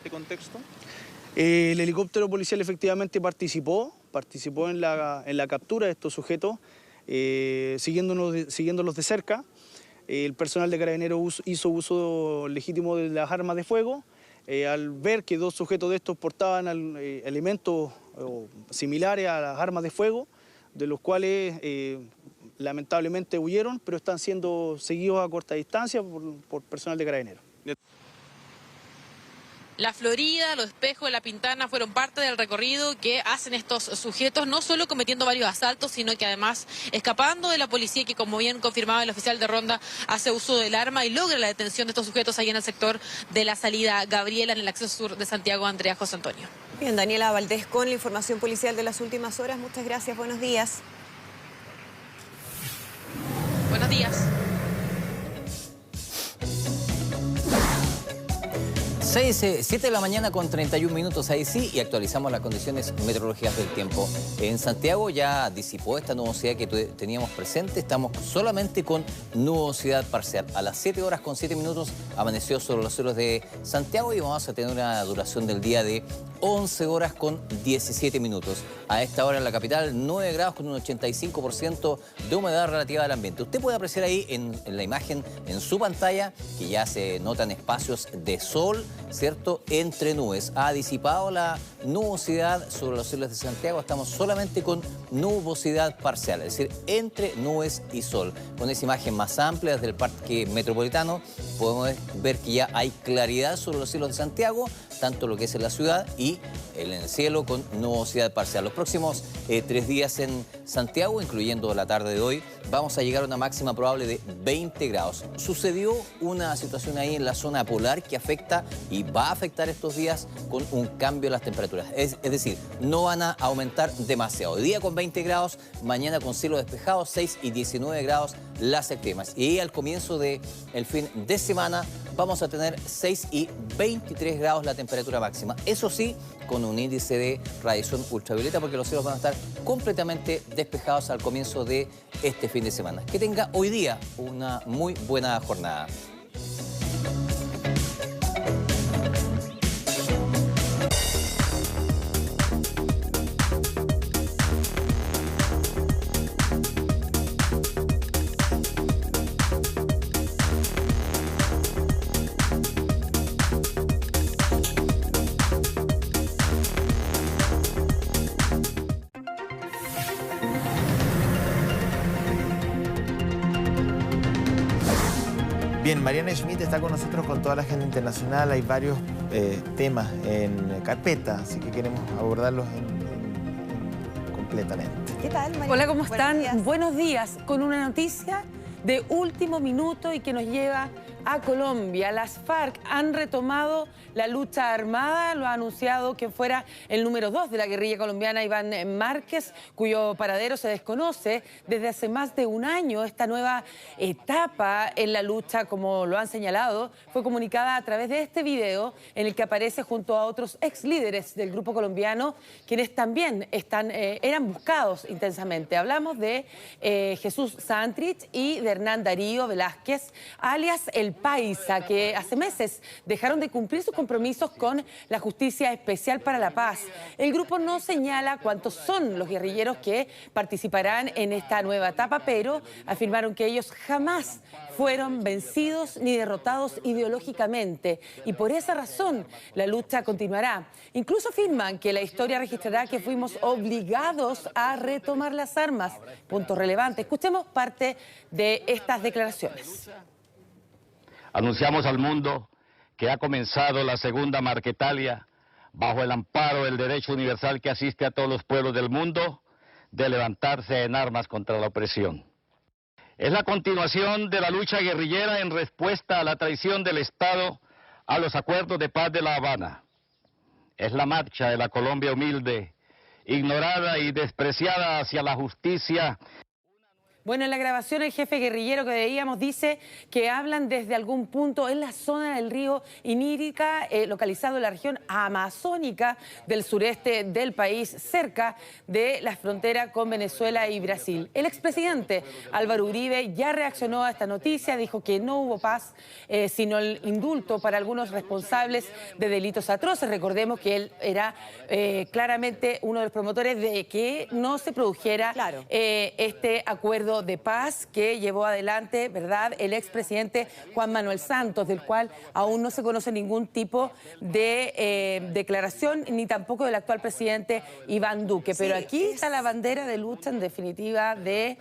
¿De contexto? El helicóptero policial efectivamente participó en la captura de estos sujetos, siguiéndolos de cerca. El personal de Carabineros hizo uso legítimo de las armas de fuego. Al ver que dos sujetos de estos portaban elementos similares a las armas de fuego, de los cuales lamentablemente huyeron, pero están siendo seguidos a corta distancia por personal de Carabineros. La Florida, Los Espejos, La Pintana fueron parte del recorrido que hacen estos sujetos, no solo cometiendo varios asaltos, sino que además escapando de la policía, que como bien confirmaba el oficial de ronda, hace uso del arma y logra la detención de estos sujetos ahí en el sector de la salida Gabriela, en el acceso sur de Santiago. Andrea, José Antonio. Bien, Daniela Valdés con la información policial de las últimas horas. Muchas gracias, buenos días. Buenos días. 7 de la mañana con 31 minutos, ahí sí, y actualizamos las condiciones meteorológicas del tiempo. En Santiago ya disipó esta nubosidad que teníamos presente, estamos solamente con nubosidad parcial. A las 7 horas con 7 minutos amaneció sobre los cielos de Santiago y vamos a tener una duración del día de 11 horas con 17 minutos. A esta hora en la capital, 9 grados con un 85% de humedad relativa al ambiente. Usted puede apreciar ahí en la imagen, en su pantalla, que ya se notan espacios de sol, ¿cierto?, entre nubes. Ha disipado la nubosidad sobre los cielos de Santiago. Estamos solamente con nubosidad parcial, es decir, entre nubes y sol. Con esa imagen más amplia desde el Parque Metropolitano podemos ver que ya hay claridad sobre los cielos de Santiago, tanto lo que es en la ciudad y en el cielo con nubosidad parcial. Los próximos 3 días en Santiago, incluyendo la tarde de hoy, vamos a llegar a una máxima probable de 20 grados. Sucedió una situación ahí en la zona polar que afecta y va a afectar estos días con un cambio en las temperaturas. Es decir, no van a aumentar demasiado. Hoy día con 20 grados, mañana con cielo despejado, 6 y 19 grados las extremas. Y al comienzo del fin de semana vamos a tener 6 y 23 grados la temperatura máxima. Eso sí, con un índice de radiación ultravioleta, porque los cielos van a estar completamente despejados al comienzo de este fin de semana. Que tenga hoy día una muy buena jornada. Bien, Mariana Schmidt está con nosotros con toda la agenda internacional. Hay varios temas en carpeta, así que queremos abordarlos completamente. ¿Qué tal, Mariana? Hola, ¿cómo están? Buenos días. Con una noticia de último minuto y que nos lleva a Colombia. Las FARC han retomado la lucha armada, lo ha anunciado que fuera el número 2 de la guerrilla colombiana, Iván Márquez, cuyo paradero se desconoce desde hace más de un año. Esta nueva etapa en la lucha, como lo han señalado, fue comunicada a través de este video en el que aparece junto a otros ex líderes del grupo colombiano, quienes también eran buscados intensamente. Hablamos de Jesús Santrich y de Hernán Darío Velázquez, alias El Paisa, que hace meses dejaron de cumplir sus compromisos con la Justicia Especial para la Paz. El grupo no señala cuántos son los guerrilleros que participarán en esta nueva etapa, pero afirmaron que ellos jamás fueron vencidos ni derrotados ideológicamente, y por esa razón la lucha continuará. Incluso afirman que la historia registrará que fuimos obligados a retomar las armas. Punto relevante. Escuchemos parte de estas declaraciones. Anunciamos al mundo que ha comenzado la segunda Marquetalia bajo el amparo del derecho universal que asiste a todos los pueblos del mundo de levantarse en armas contra la opresión. Es la continuación de la lucha guerrillera en respuesta a la traición del Estado a los acuerdos de paz de La Habana. Es la marcha de la Colombia humilde, ignorada y despreciada hacia la justicia. Bueno, en la grabación el jefe guerrillero que veíamos dice que hablan desde algún punto en la zona del río Inírica, localizado en la región amazónica del sureste del país, cerca de la frontera con Venezuela y Brasil. El expresidente Álvaro Uribe ya reaccionó a esta noticia, dijo que no hubo paz, sino el indulto para algunos responsables de delitos atroces. Recordemos que él era claramente uno de los promotores de que no se produjera este acuerdo de paz que llevó adelante, ¿verdad?, el expresidente Juan Manuel Santos, del cual aún no se conoce ningún tipo de declaración, ni tampoco del actual presidente Iván Duque. Pero aquí está la bandera de lucha, en definitiva, de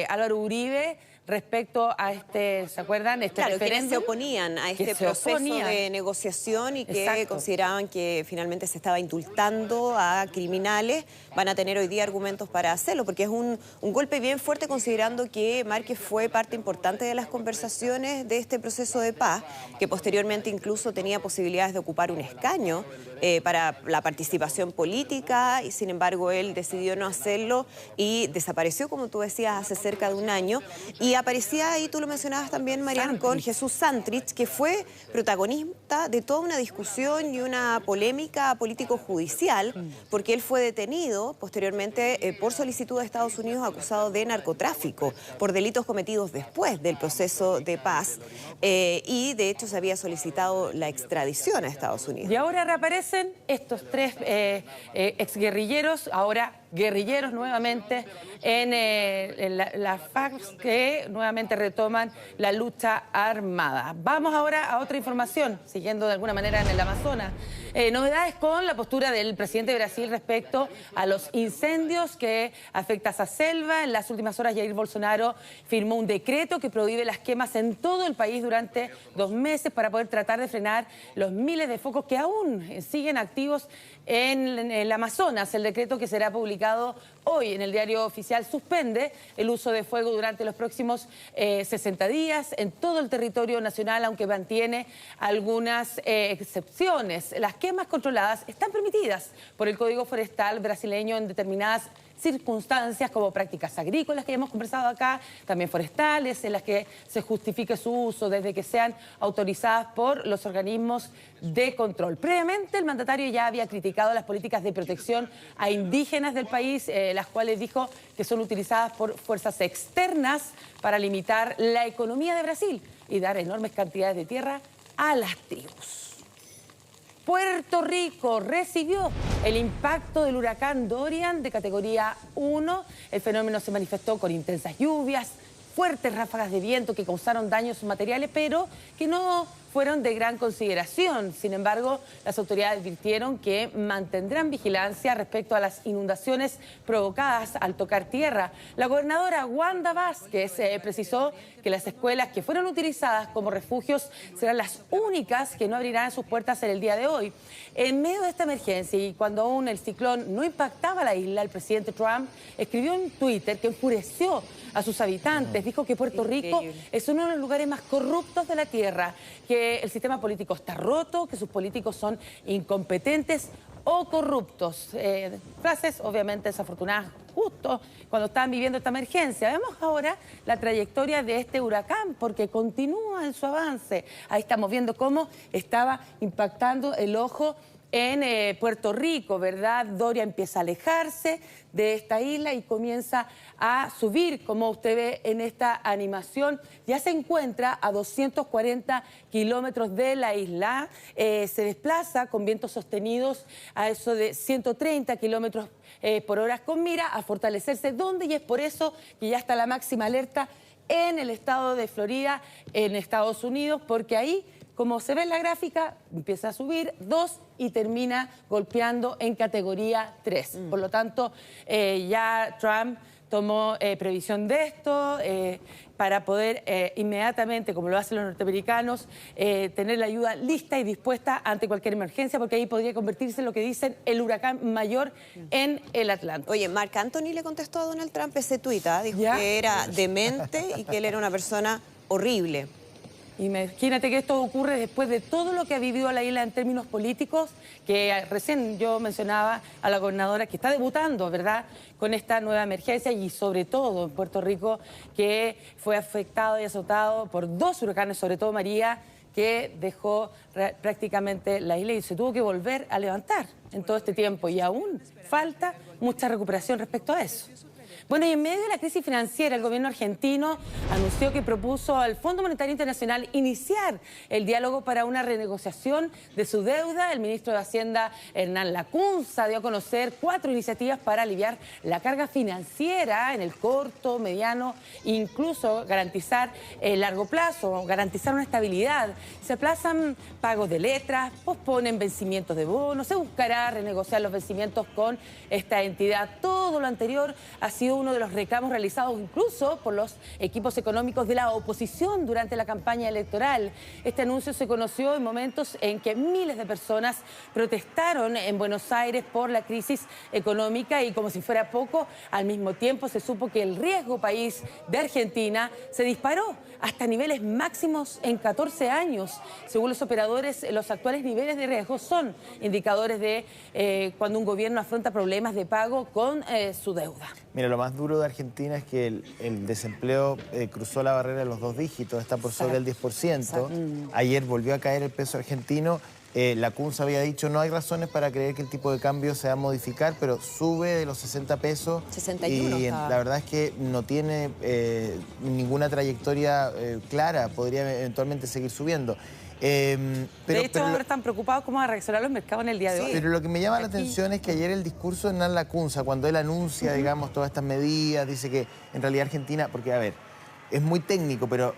Álvaro Uribe respecto a este, ¿se acuerdan? Este referéndum, quienes se oponían a este proceso de negociación y que consideraban que finalmente se estaba indultando a criminales, van a tener hoy día argumentos para hacerlo, porque es un golpe bien fuerte considerando que Márquez fue parte importante de las conversaciones de este proceso de paz, que posteriormente incluso tenía posibilidades de ocupar un escaño para la participación política, y sin embargo él decidió no hacerlo y desapareció, como tú decías, hace cerca de un año. Y aparecía ahí, tú lo mencionabas también, Marian, con Jesús Santrich, que fue protagonista de toda una discusión y una polémica político-judicial, porque él fue detenido posteriormente por solicitud de Estados Unidos acusado de narcotráfico por delitos cometidos después del proceso de paz, y de hecho se había solicitado la extradición a Estados Unidos. Y ahora reaparecen estos tres exguerrilleros, ahora guerrilleros nuevamente en la FARC, que nuevamente retoman la lucha armada. Vamos ahora a otra información, siguiendo de alguna manera en el Amazonas. Novedades con la postura del presidente de Brasil respecto a los incendios que afectan a esa selva. En las últimas horas, Jair Bolsonaro firmó un decreto que prohíbe las quemas en todo el país durante 2 meses para poder tratar de frenar los miles de focos que aún siguen activos en el Amazonas. El decreto, que será publicado hoy en el Diario Oficial, suspende el uso de fuego durante los próximos 60 días en todo el territorio nacional, aunque mantiene algunas excepciones. Las quemas controladas están permitidas por el Código Forestal brasileño en determinadas circunstancias, como prácticas agrícolas que hemos conversado acá, también forestales, en las que se justifique su uso desde que sean autorizadas por los organismos de control. Previamente, el mandatario ya había criticado las políticas de protección a indígenas del país, las cuales dijo que son utilizadas por fuerzas externas para limitar la economía de Brasil y dar enormes cantidades de tierra a las tribus. Puerto Rico recibió el impacto del huracán Dorian de categoría 1. El fenómeno se manifestó con intensas lluvias, fuertes ráfagas de viento que causaron daños materiales, pero que no fueron de gran consideración. Sin embargo, las autoridades advirtieron que mantendrán vigilancia respecto a las inundaciones provocadas al tocar tierra. La gobernadora Wanda Vázquez precisó que las escuelas que fueron utilizadas como refugios serán las únicas que no abrirán sus puertas en el día de hoy. En medio de esta emergencia y cuando aún el ciclón no impactaba la isla, el presidente Trump escribió en Twitter que enfureció a sus habitantes. Dijo que Puerto Rico es uno de los lugares más corruptos de la tierra, que el sistema político está roto, que sus políticos son incompetentes o corruptos. Frases obviamente desafortunadas justo cuando estaban viviendo esta emergencia. Vemos ahora la trayectoria de este huracán, porque continúa en su avance. Ahí estamos viendo cómo estaba impactando el ojo en Puerto Rico, ¿verdad? Doria empieza a alejarse de esta isla y comienza a subir, como usted ve en esta animación. Ya se encuentra a 240 kilómetros de la isla. Se desplaza con vientos sostenidos a eso de 130 kilómetros por hora, con mira a fortalecerse. ¿Dónde? Y es por eso que ya está la máxima alerta en el estado de Florida, en Estados Unidos, porque ahí, como se ve en la gráfica, empieza a subir 2 y termina golpeando en categoría 3. Por lo tanto, ya Trump tomó previsión de esto para poder inmediatamente, como lo hacen los norteamericanos, tener la ayuda lista y dispuesta ante cualquier emergencia, porque ahí podría convertirse en lo que dicen el huracán mayor en el Atlántico. Oye, Marc Anthony le contestó a Donald Trump ese tuit, dijo que era demente y que él era una persona horrible. Imagínate que esto ocurre después de todo lo que ha vivido la isla en términos políticos, que recién yo mencionaba a la gobernadora que está debutando, ¿verdad?, con esta nueva emergencia, y sobre todo en Puerto Rico, que fue afectado y azotado por 2 huracanes, sobre todo María, que dejó prácticamente la isla y se tuvo que volver a levantar en todo este tiempo, y aún falta mucha recuperación respecto a eso. Bueno, y en medio de la crisis financiera, el gobierno argentino anunció que propuso al Fondo Monetario Internacional iniciar el diálogo para una renegociación de su deuda. El ministro de Hacienda, Hernán Lacunza, dio a conocer 4 iniciativas para aliviar la carga financiera en el corto, mediano, incluso garantizar el largo plazo, garantizar una estabilidad. Se aplazan pagos de letras, posponen vencimientos de bonos, se buscará renegociar los vencimientos con esta entidad. Todo lo anterior ha sido uno de los reclamos realizados incluso por los equipos económicos de la oposición durante la campaña electoral. Este anuncio se conoció en momentos en que miles de personas protestaron en Buenos Aires por la crisis económica, y como si fuera poco, al mismo tiempo se supo que el riesgo país de Argentina se disparó hasta niveles máximos en 14 años. Según los operadores, los actuales niveles de riesgo son indicadores de cuando un gobierno afronta problemas de pago con su deuda. Mira, lo más duro de Argentina es que el desempleo cruzó la barrera de los 2 dígitos, está por sobre el 10%. Ayer volvió a caer el peso argentino. Lacunza había dicho no hay razones para creer que el tipo de cambio se va a modificar, pero sube de los 60 pesos. 61. Y la verdad es que no tiene ninguna trayectoria clara, podría eventualmente seguir subiendo. De hecho, ahora están preocupados cómo van a reaccionar los mercados en el día de hoy. Pero lo que me llama la atención es que ayer el discurso de Hernán Lacunza, cuando él anuncia, digamos, todas estas medidas, dice que en realidad Argentina, porque a ver, es muy técnico, pero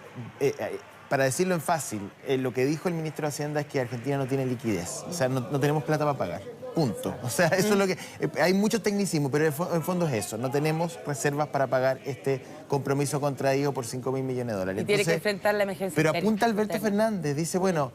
para decirlo en fácil, lo que dijo el ministro de Hacienda es que Argentina no tiene liquidez, o sea, no tenemos plata para pagar. Punto. O sea, eso es lo que... hay mucho tecnicismo, pero en fondo es eso. No tenemos reservas para pagar este compromiso contraído por 5.000 millones de dólares. Y tiene que enfrentar la emergencia. Pero apunta Alberto Fernández, dice, bueno,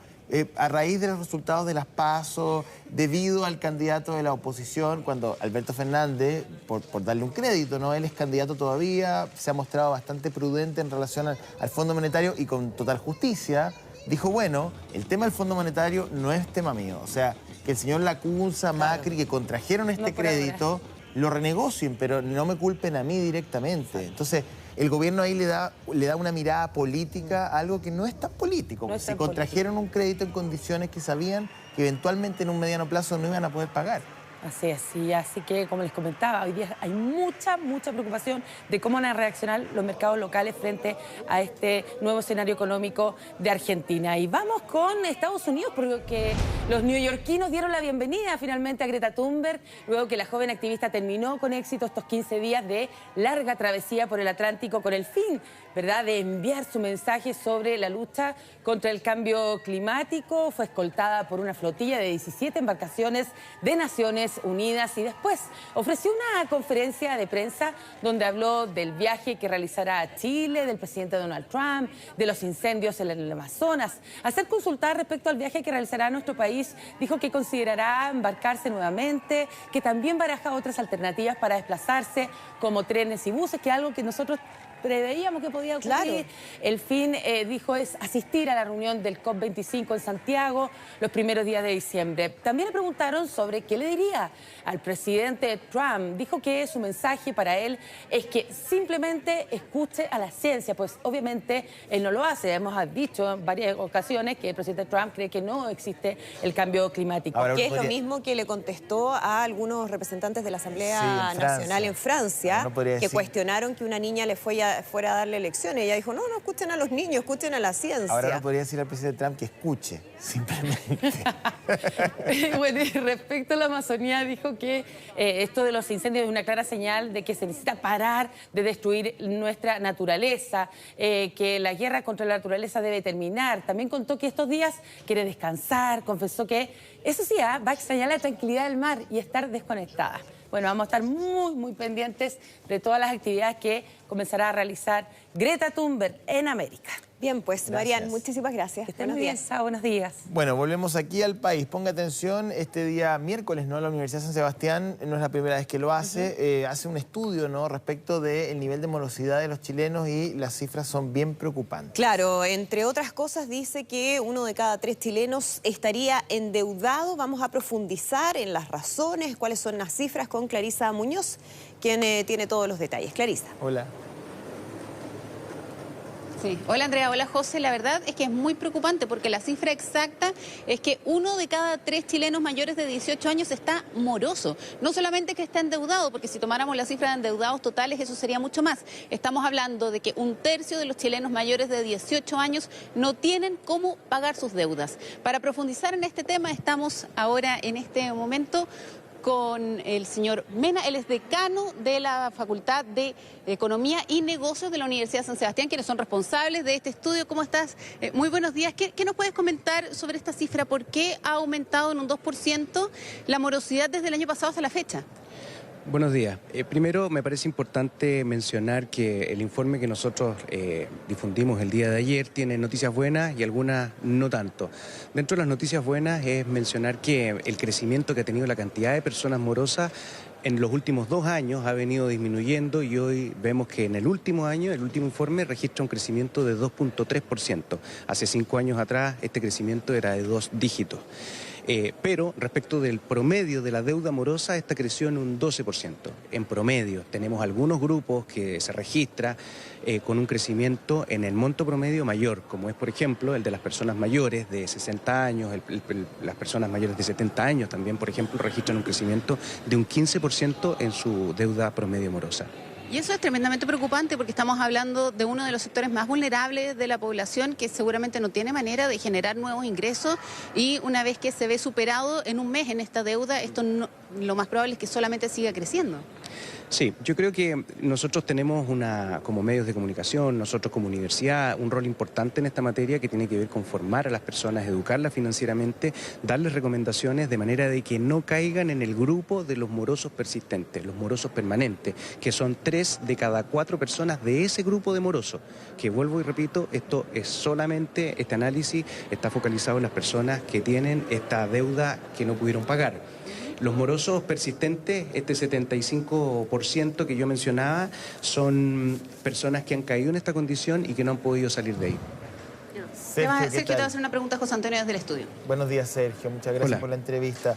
a raíz de los resultados de las PASO, debido al candidato de la oposición, cuando Alberto Fernández, por darle un crédito, ¿no? Él es candidato todavía, se ha mostrado bastante prudente en relación al Fondo Monetario y con total justicia, dijo, bueno, el tema del Fondo Monetario no es tema mío. O sea, que el señor Lacunza, Macri, que contrajeron este crédito, lo renegocien, pero no me culpen a mí directamente. Entonces, el gobierno ahí le da una mirada política a algo que no es tan político. Se contrajeron un crédito en condiciones que sabían que eventualmente en un mediano plazo no iban a poder pagar. Así es, sí, así que como les comentaba, hoy día hay mucha preocupación de cómo van a reaccionar los mercados locales frente a este nuevo escenario económico de Argentina. Y vamos con Estados Unidos, porque los neoyorquinos dieron la bienvenida finalmente a Greta Thunberg, luego que la joven activista terminó con éxito estos 15 días de larga travesía por el Atlántico con el fin, ¿verdad?, de enviar su mensaje sobre la lucha contra el cambio climático. Fue escoltada por una flotilla de 17 embarcaciones de Naciones Unidas y después ofreció una conferencia de prensa donde habló del viaje que realizará a Chile, del presidente Donald Trump, de los incendios en el Amazonas. Al ser consultada respecto al viaje que realizará a nuestro país, dijo que considerará embarcarse nuevamente, que también baraja otras alternativas para desplazarse, como trenes y buses, que es algo que nosotros preveíamos que podía ocurrir. Claro. El fin, dijo, es asistir a la reunión del COP25 en Santiago los primeros días de diciembre. También le preguntaron sobre qué le diría al presidente Trump. Dijo que su mensaje para él es que simplemente escuche a la ciencia, pues obviamente él no lo hace. Hemos dicho en varias ocasiones que el presidente Trump cree que no existe el cambio climático. Ahora, que es lo mismo que le contestó a algunos representantes de la Asamblea Nacional en Francia, que cuestionaron que una niña le fuera a darle lecciones. Ella dijo, no escuchen a los niños, escuchen a la ciencia. Ahora no podría decir al presidente Trump que escuche, simplemente. Bueno, y respecto a la Amazonía, dijo que esto de los incendios es una clara señal de que se necesita parar de destruir nuestra naturaleza, que la guerra contra la naturaleza debe terminar. También contó que estos días quiere descansar, confesó que, eso sí, va a extrañar la tranquilidad del mar y estar desconectada. Bueno, vamos a estar muy pendientes de todas las actividades que comenzará a realizar Greta Thunberg en América. Bien, pues, Marian, muchísimas gracias. Buenos días. Buenos días. Bueno, volvemos aquí al país. Ponga atención, este día miércoles, ¿no? La Universidad de San Sebastián no es la primera vez que lo hace. Hace un estudio, ¿no? Respecto del nivel de morosidad de los chilenos y las cifras son bien preocupantes. Claro, entre otras cosas dice que 1 de cada 3 chilenos estaría endeudado. Vamos a profundizar en las razones, cuáles son las cifras con Clarisa Muñoz, quien tiene todos los detalles. Clarisa. Hola. Sí. Hola Andrea, hola José. La verdad es que es muy preocupante porque la cifra exacta es que 1 de cada 3 chilenos mayores de 18 años está moroso. No solamente que está endeudado, porque si tomáramos la cifra de endeudados totales eso sería mucho más. Estamos hablando de que 1/3 de los chilenos mayores de 18 años no tienen cómo pagar sus deudas. Para profundizar en este tema estamos ahora en este momento con el señor Mena. Él es decano de la Facultad de Economía y Negocios de la Universidad de San Sebastián, quienes son responsables de este estudio. ¿Cómo estás? Muy buenos días. ¿Qué nos puedes comentar sobre esta cifra? ¿Por qué ha aumentado en un 2% la morosidad desde el año pasado hasta la fecha? Buenos días. Primero, me parece importante mencionar que el informe que nosotros difundimos el día de ayer tiene noticias buenas y algunas no tanto. Dentro de las noticias buenas es mencionar que el crecimiento que ha tenido la cantidad de personas morosas en los últimos 2 años ha venido disminuyendo y hoy vemos que en el último año, el último informe registra un crecimiento de 2.3%. Hace 5 años atrás este crecimiento era de 2 dígitos. Pero respecto del promedio de la deuda morosa, esta creció en un 12%. En promedio, tenemos algunos grupos que se registra con un crecimiento en el monto promedio mayor, como es, por ejemplo, el de las personas mayores de 60 años, las personas mayores de 70 años también, por ejemplo, registran un crecimiento de un 15% en su deuda promedio morosa. Y eso es tremendamente preocupante porque estamos hablando de uno de los sectores más vulnerables de la población que seguramente no tiene manera de generar nuevos ingresos y una vez que se ve superado en un mes en esta deuda, esto no, lo más probable es que solamente siga creciendo. Sí, yo creo que nosotros tenemos como medios de comunicación, nosotros como universidad, un rol importante en esta materia que tiene que ver con formar a las personas, educarlas financieramente, darles recomendaciones de manera de que no caigan en el grupo de los morosos persistentes, los morosos permanentes, que son 3 de cada 4 personas de ese grupo de morosos. Que vuelvo y repito, esto es solamente, este análisis está focalizado en las personas que tienen esta deuda que no pudieron pagar. Los morosos persistentes, este 75% que yo mencionaba, son personas que han caído en esta condición y que no han podido salir de ahí. Sergio, te voy a hacer una pregunta, José Antonio, desde el estudio. Buenos días, Sergio. Muchas gracias por la entrevista.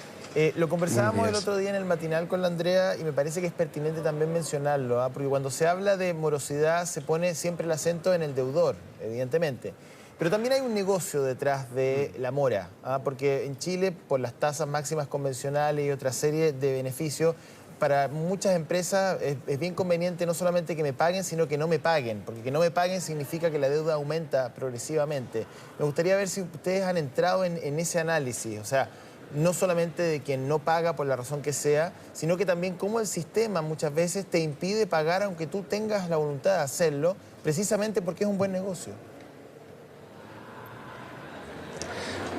Lo conversábamos el otro día en el matinal con la Andrea y me parece que es pertinente también mencionarlo, porque cuando se habla de morosidad se pone siempre el acento en el deudor, evidentemente. Pero también hay un negocio detrás de la mora, porque en Chile, por las tasas máximas convencionales y otra serie de beneficios, para muchas empresas es bien conveniente no solamente que me paguen, sino que no me paguen, porque que no me paguen significa que la deuda aumenta progresivamente. Me gustaría ver si ustedes han entrado en ese análisis, o sea, no solamente de quien no paga por la razón que sea, sino que también cómo el sistema muchas veces te impide pagar aunque tú tengas la voluntad de hacerlo, precisamente porque es un buen negocio.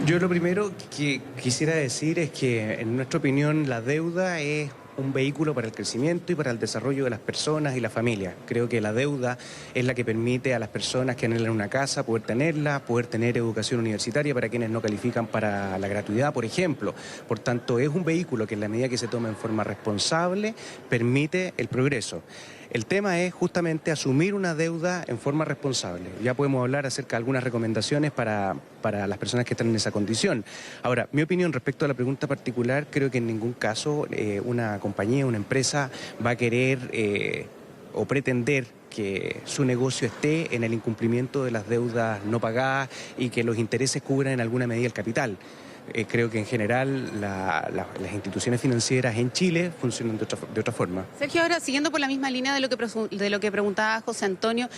Yo lo primero que quisiera decir es que, en nuestra opinión, la deuda es un vehículo para el crecimiento y para el desarrollo de las personas y la familia. Creo que la deuda es la que permite a las personas que anhelan una casa poder tenerla, poder tener educación universitaria para quienes no califican para la gratuidad, por ejemplo. Por tanto, es un vehículo que en la medida que se toma en forma responsable permite el progreso. El tema es justamente asumir una deuda en forma responsable. Ya podemos hablar acerca de algunas recomendaciones para las personas que están en esa condición. Ahora, mi opinión respecto a la pregunta particular, creo que en ningún caso una compañía, una empresa va a querer o pretender que su negocio esté en el incumplimiento de las deudas no pagadas y que los intereses cubran en alguna medida el capital. Creo que en general las instituciones financieras en Chile funcionan de otra forma. Sergio, ahora siguiendo por la misma línea de lo que preguntaba José Antonio,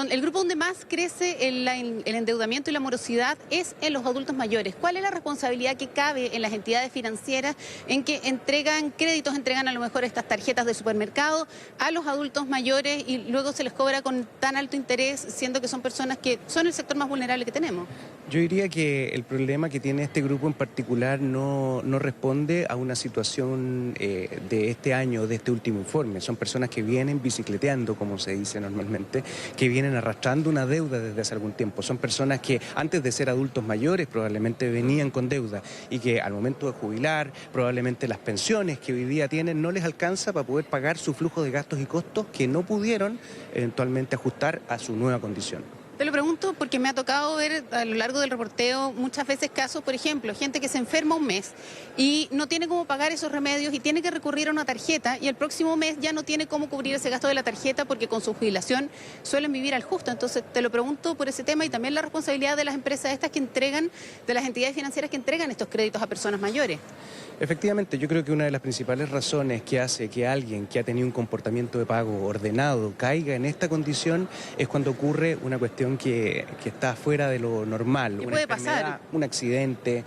el grupo donde más crece el endeudamiento y la morosidad es en los adultos mayores. ¿Cuál es la responsabilidad que cabe en las entidades financieras en que entregan créditos, entregan a lo mejor estas tarjetas de supermercado a los adultos mayores y luego se les cobra con tan alto interés, siendo que son personas que son el sector más vulnerable que tenemos? Yo diría que el problema que tiene este grupo en particular no responde a una situación de este año, de este último informe. Son personas que vienen bicicleteando, como se dice normalmente, que vienen arrastrando una deuda desde hace algún tiempo. Son personas que antes de ser adultos mayores probablemente venían con deuda y que al momento de jubilar probablemente las pensiones que hoy día tienen no les alcanza para poder pagar su flujo de gastos y costos que no pudieron eventualmente ajustar a su nueva condición. Te lo pregunto porque me ha tocado ver a lo largo del reporteo muchas veces casos, por ejemplo, gente que se enferma un mes y no tiene cómo pagar esos remedios y tiene que recurrir a una tarjeta y el próximo mes ya no tiene cómo cubrir ese gasto de la tarjeta porque con su jubilación suelen vivir al justo. Entonces te lo pregunto por ese tema y también la responsabilidad de las empresas estas que entregan, de las entidades financieras que entregan estos créditos a personas mayores. Efectivamente, yo creo que una de las principales razones que hace que alguien que ha tenido un comportamiento de pago ordenado caiga en esta condición es cuando ocurre una cuestión que está fuera de lo normal. ¿Qué puede pasar? Un accidente,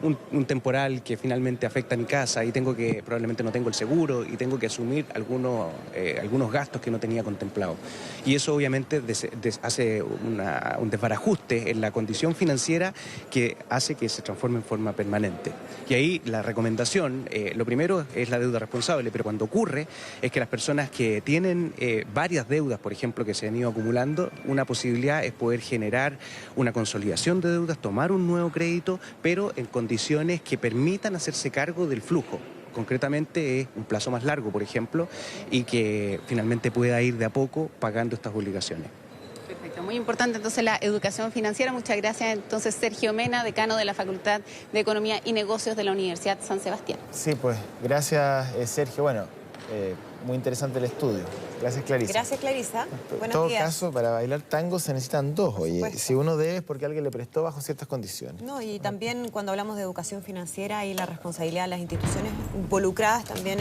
un temporal que finalmente afecta a mi casa y probablemente no tengo el seguro y tengo que asumir algunos gastos que no tenía contemplado. Y eso obviamente hace un desbarajuste en la condición financiera que hace que se transforme en forma permanente. Y ahí la recomendación, lo primero es la deuda responsable, pero cuando ocurre es que las personas que tienen varias deudas, por ejemplo, que se han ido acumulando, una posibilidad es poder generar una consolidación de deudas, tomar un nuevo crédito, pero en condiciones que permitan hacerse cargo del flujo. Concretamente es un plazo más largo, por ejemplo, y que finalmente pueda ir de a poco pagando estas obligaciones. Perfecto, muy importante entonces la educación financiera. Muchas gracias entonces Sergio Mena, decano de la Facultad de Economía y Negocios de la Universidad San Sebastián. Sí, pues gracias Sergio. Bueno, muy interesante el estudio. Gracias, Clarisa. Gracias, Clarisa. Buenos días. En todo caso, para bailar tango se necesitan dos. Oye, si uno debe es porque alguien le prestó bajo ciertas condiciones. No, y también cuando hablamos de educación financiera y la responsabilidad de las instituciones involucradas también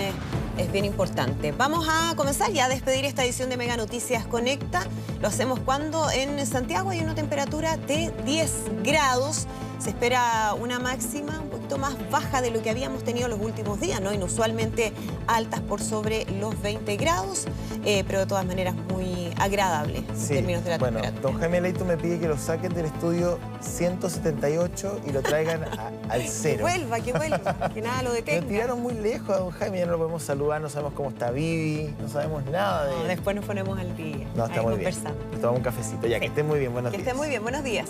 es bien importante. Vamos a comenzar ya a despedir esta edición de Mega Noticias Conecta. Lo hacemos cuando en Santiago hay una temperatura de 10 grados. Se espera una máxima un poquito más baja de lo que habíamos tenido los últimos días, ¿no? Inusualmente altas por sobre los 20 grados, pero de todas maneras muy agradable en términos de la temperatura. Don Jaime Leito me pide que lo saquen del estudio 178 y lo traigan al cero. Que vuelva, que nada lo detenga. Lo tiraron muy lejos a don Jaime, ya no lo podemos saludar, no sabemos cómo está Vivi, no sabemos nada de él. Después nos ponemos al día. No, está muy bien. Nos tomamos un cafecito. Ya, que estén muy bien, buenos días. Que estén muy bien, buenos días.